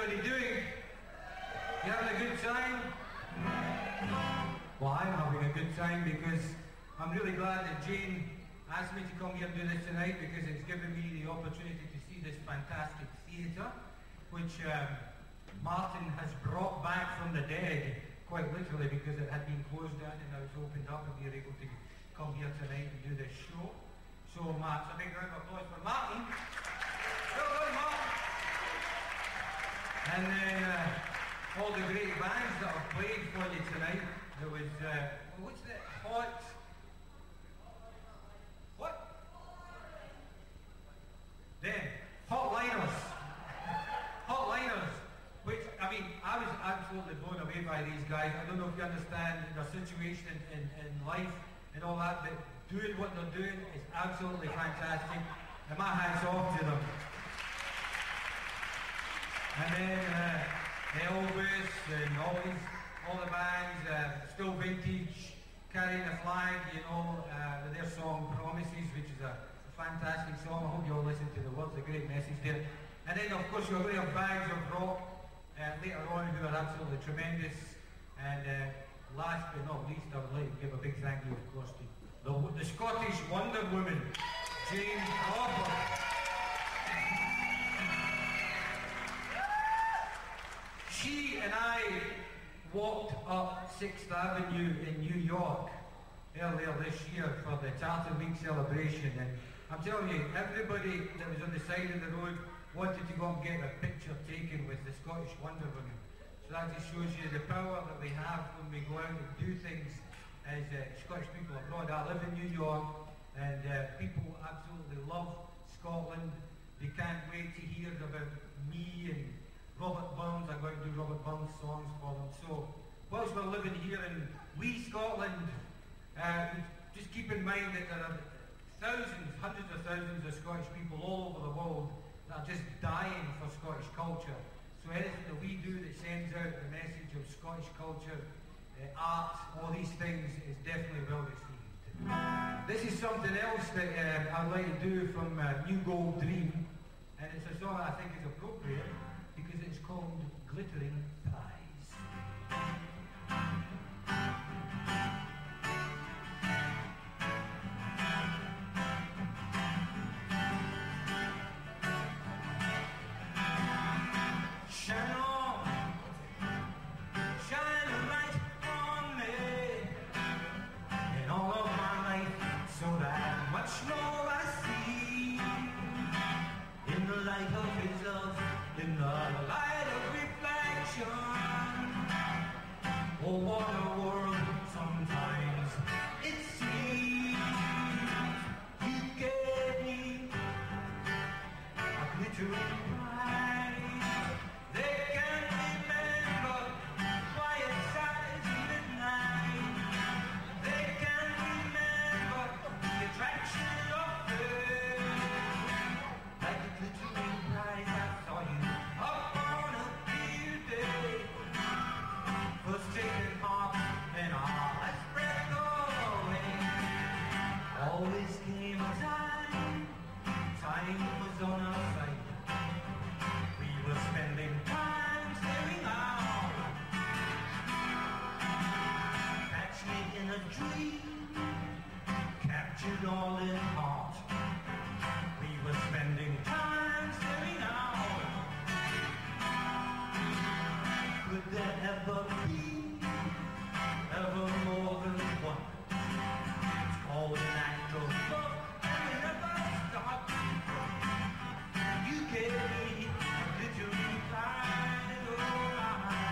everybody doing? You having a good time? Well, I'm having a good time because I'm really glad that Jane asked me to come here and do this tonight, because it's given me the opportunity to see this fantastic theatre, which Martin has brought back from the dead, quite literally, because it had been closed down and now it's opened up and we are able to come here tonight and do this show. So, Matt, a big round of applause for Martin. Well done, Martin. And then all the great bands that have played for you tonight. There was, what's that? Hotliners, which, I mean, I was absolutely blown away by these guys. I don't know if you understand their situation in life and all that, but doing what they're doing is absolutely fantastic. And my hat's off to them. And then Elvis and all the bands, Still Vintage, Carrying the Flag, you know, with their song Promises, which is a fantastic song. I hope you all listen to the words, a great message there. And then, of course, you're going to have bags of rock later on who are absolutely tremendous. And last but not least, I would like to give a big thank you, of course, to the Scottish Wonder Woman, Jane Crawford. She and I walked up 6th Avenue in New York earlier this year for the Charter Week celebration, and I'm telling you, everybody that was on the side of the road wanted to go and get a picture taken with the Scottish Wonder Woman. So that just shows you the power that we have when we go out and do things as Scottish people abroad. I live in New York, and people absolutely love Scotland. They can't wait to hear about me and Robert Burns. I'm going to do Robert Burns songs for them. So whilst we're living here in wee Scotland, just keep in mind that there are thousands, hundreds of thousands of Scottish people all over the world that are just dying for Scottish culture. So anything that we do that sends out the message of Scottish culture, art, all these things is definitely well received. This is something else that I'd like to do from New Gold Dream, and it's a song I think is appropriate because it's called Glittering Prize. In the light of reflection, oh, what a world sometimes it seems. You gave me a glittering prize. They can't remember quiet sighs in midnight. They can't remember the attraction of her. Like a glittering prize, I saw you up on a clear day, first taking off and all that's breath away. Always came a time was on our side. We were spending time staring out. Catch me in a dream, captured all in heart. We were spending time staring out. Could there ever be ever more than one? It's called an act of love, and we never stop. You gave me a glittering prize, oh my,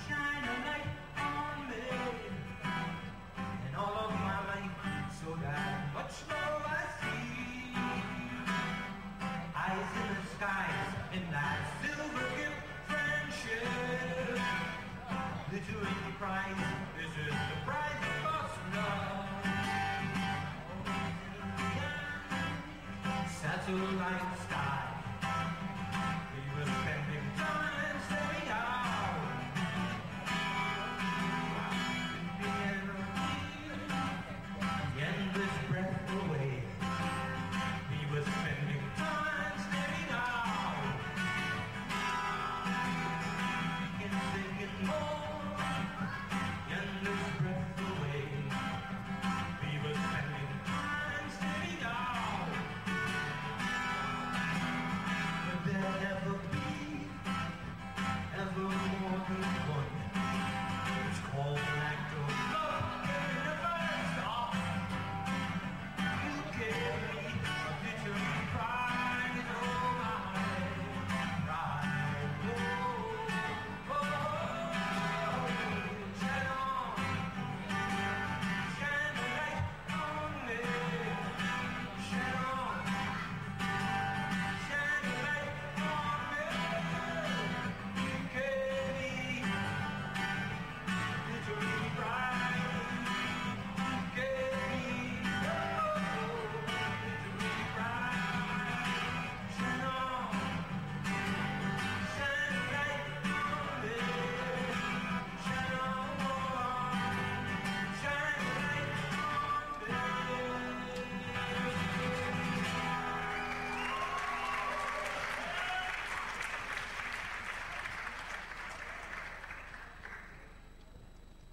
shine a light on me, and all of my life, so that much more I see. Eyes in the skies, in that silver gift friendship. Glittering prize, this is the prize of us love. Satellite sky, we were spending time staring out. The endless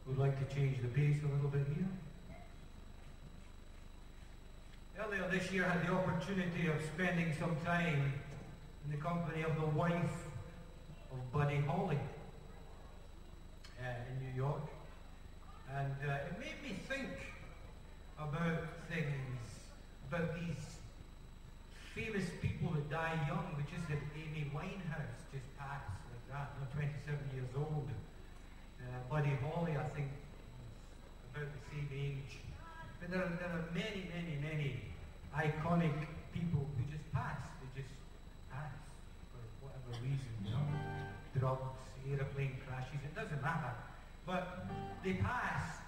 would like to change the pace a little bit here. Earlier this year, I had the opportunity of spending some time in the company of the wife of Buddy Holly in New York. And it made me think about things, about these famous people that die young. We just had Amy Winehouse just pass like that, 27 years old. Buddy Holly, I think, was about the same age. But there are many, many, many iconic people who just pass. They just pass for whatever reason, drugs, airplane crashes, it doesn't matter. But they pass,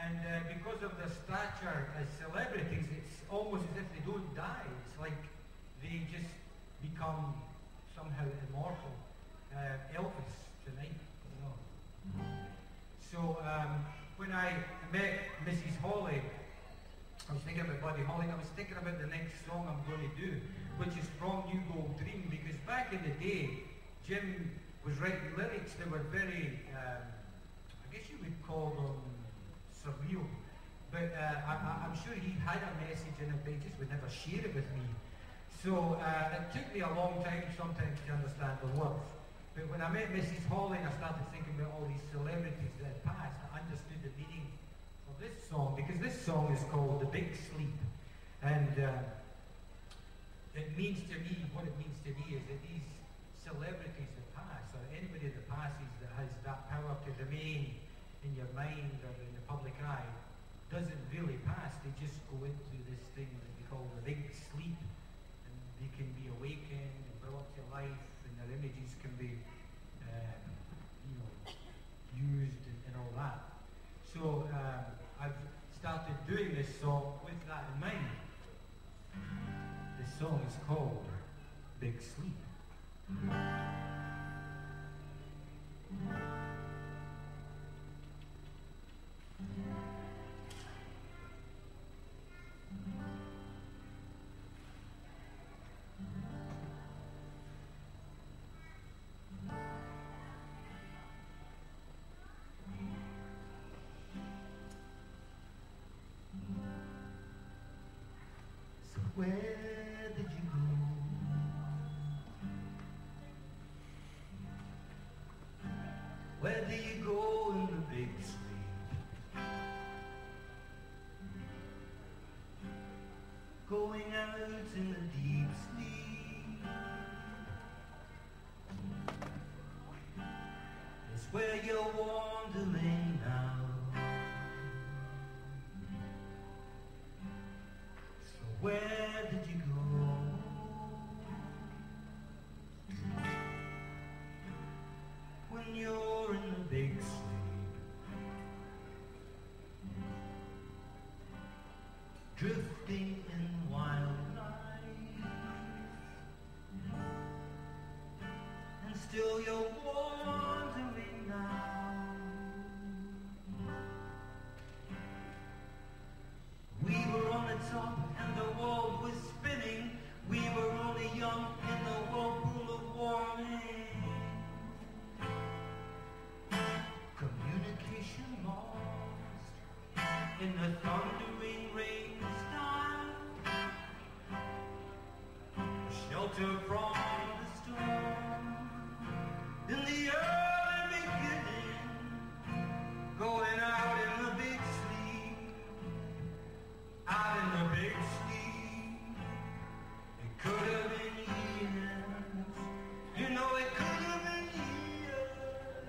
and because of their stature as celebrities, it's almost as if they don't die. It's like they just become somehow immortal. Elvis tonight, So when I met Mrs. Holly, I was thinking about Buddy Holly, and I was thinking about the next song I'm going to do, which is from New Gold Dream, because back in the day, Jim was writing lyrics that were very, I guess you would call them surreal, but I'm sure he had a message in it, but he just would never share it with me. So it took me a long time sometimes to understand the words. But when I met Mrs. Holly and I started thinking about all these celebrities that had passed, I understood the meaning of this song, because this song is called The Big Sleep. And it means to me, what it means to me is that these celebrities that pass, or anybody that passes that has that power to remain in your mind or in the public eye, doesn't really pass. They just go into this thing that we call the big sleep, and they can be awakened and brought to life, and their images can be used and all that. So I've started doing this song with that in mind. This song is called Big Sleep. Where did you go? Where do you go in the big sleep? Going out in the deep sleep. It's where you're wandering now. Where did you go? When you're in the big sleep, drifting in wild life, and still you're wandering now. We were on the top and the world was spinning. We were only young in the whirlpool of warning. Communication lost in the thundering rain sky. Shelter from the storm in the early beginning. Going out in the big sleep. Out in the big sleep, it could have been years. You know it could have been years,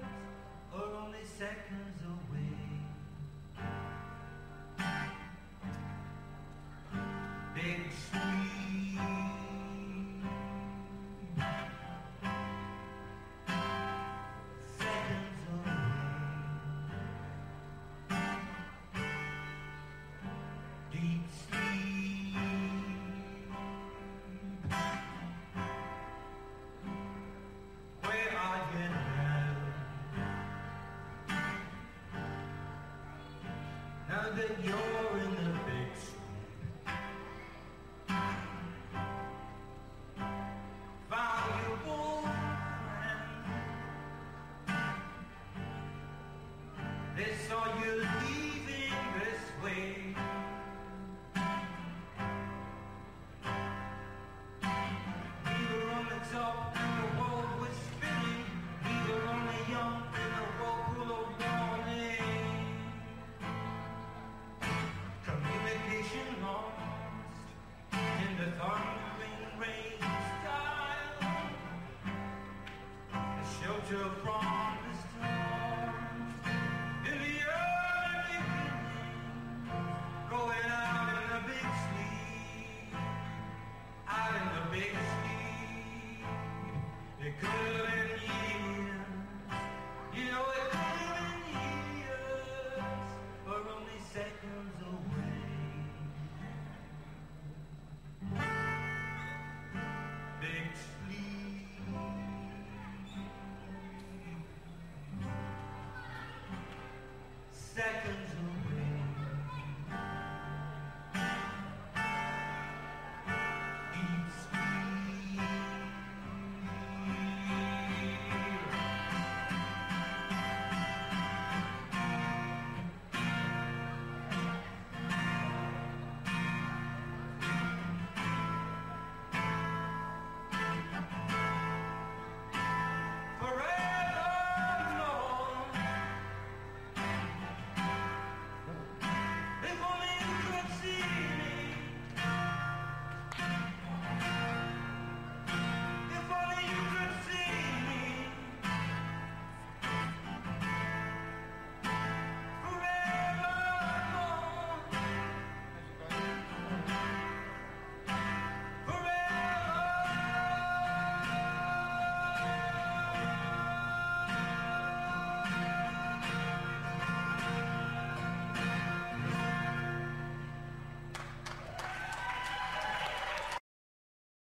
or only seconds away. Big sleep, seconds away. Deep sleep, where are you now? Now that you're in the big sleep, valuable friend, this saw you